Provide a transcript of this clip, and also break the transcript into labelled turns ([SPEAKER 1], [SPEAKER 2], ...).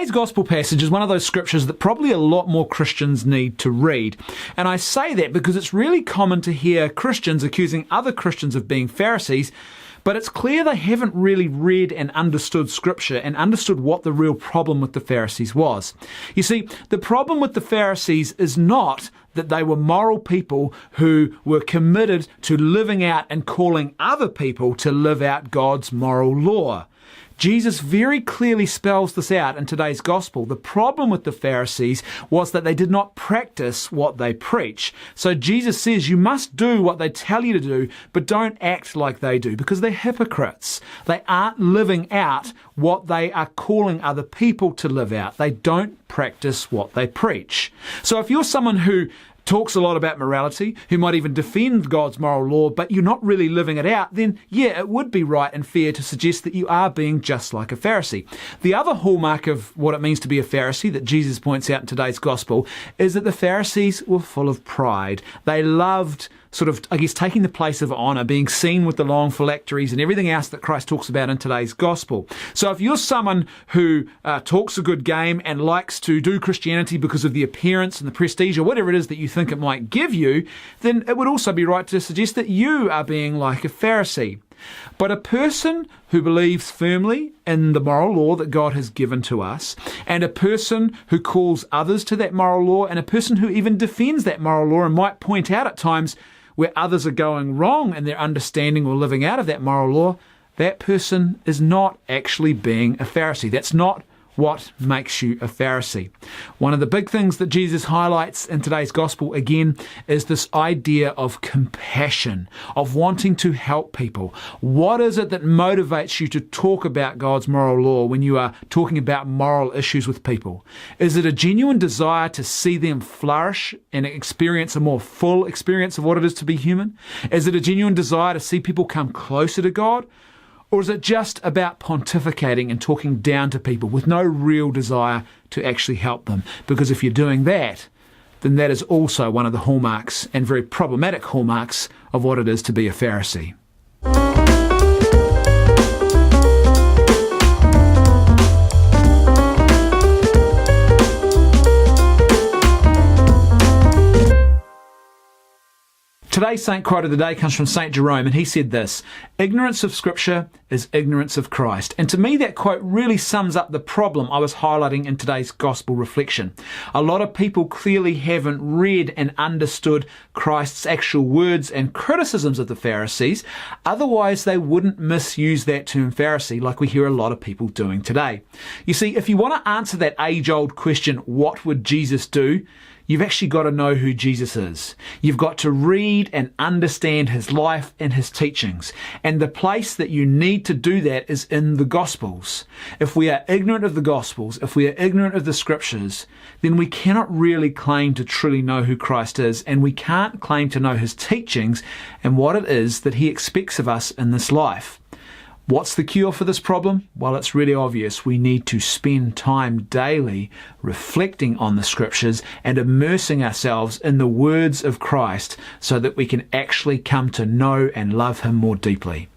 [SPEAKER 1] Today's gospel passage is one of those scriptures that probably a lot more Christians need to read. And I say that because it's really common to hear Christians accusing other Christians of being Pharisees, but it's clear they haven't really read and understood Scripture and understood what the real problem with the Pharisees was. You see, the problem with the Pharisees is not that they were moral people who were committed to living out and calling other people to live out God's moral law. Jesus very clearly spells this out in today's gospel. The problem with the Pharisees was that they did not practice what they preach. So Jesus says you must do what they tell you to do, but don't act like they do, because they're hypocrites. They aren't living out what they are calling other people to live out. They don't practice what they preach. So if you're someone who talks a lot about morality, who might even defend God's moral law, but you're not really living it out, then yeah, it would be right and fair to suggest that you are being just like a Pharisee. The other hallmark of what it means to be a Pharisee that Jesus points out in today's gospel is that the Pharisees were full of pride. They loved taking the place of honour, being seen with the long phylacteries and everything else that Christ talks about in today's gospel. So if you're someone who talks a good game and likes to do Christianity because of the appearance and the prestige or whatever it is that you think it might give you, then it would also be right to suggest that you are being like a Pharisee. But a person who believes firmly in the moral law that God has given to us, and a person who calls others to that moral law, and a person who even defends that moral law and might point out at times where others are going wrong in their understanding or living out of that moral law, that person is not actually being a Pharisee. That's not what makes you a Pharisee. One of the big things that Jesus highlights in today's gospel, again, is this idea of compassion, of wanting to help people. What is it that motivates you to talk about God's moral law when you are talking about moral issues with people? Is it a genuine desire to see them flourish and experience a more full experience of what it is to be human? Is it a genuine desire to see people come closer to God? Or is it just about pontificating and talking down to people with no real desire to actually help them? Because if you're doing that, then that is also one of the hallmarks, and very problematic hallmarks, of what it is to be a Pharisee. Today's Saint quote of the day comes from Saint Jerome, and he said this: "Ignorance of Scripture is ignorance of Christ." And to me, that quote really sums up the problem I was highlighting in today's gospel reflection. A lot of people clearly haven't read and understood Christ's actual words and criticisms of the Pharisees. Otherwise, they wouldn't misuse that term Pharisee like we hear a lot of people doing today. You see, if you want to answer that age-old question, what would Jesus do? You've actually got to know who Jesus is. You've got to read and understand his life and his teachings. And the place that you need to do that is in the Gospels. If we are ignorant of the Gospels, if we are ignorant of the Scriptures, then we cannot really claim to truly know who Christ is, and we can't claim to know his teachings and what it is that he expects of us in this life. What's the cure for this problem? Well, it's really obvious. We need to spend time daily reflecting on the Scriptures and immersing ourselves in the words of Christ so that we can actually come to know and love him more deeply.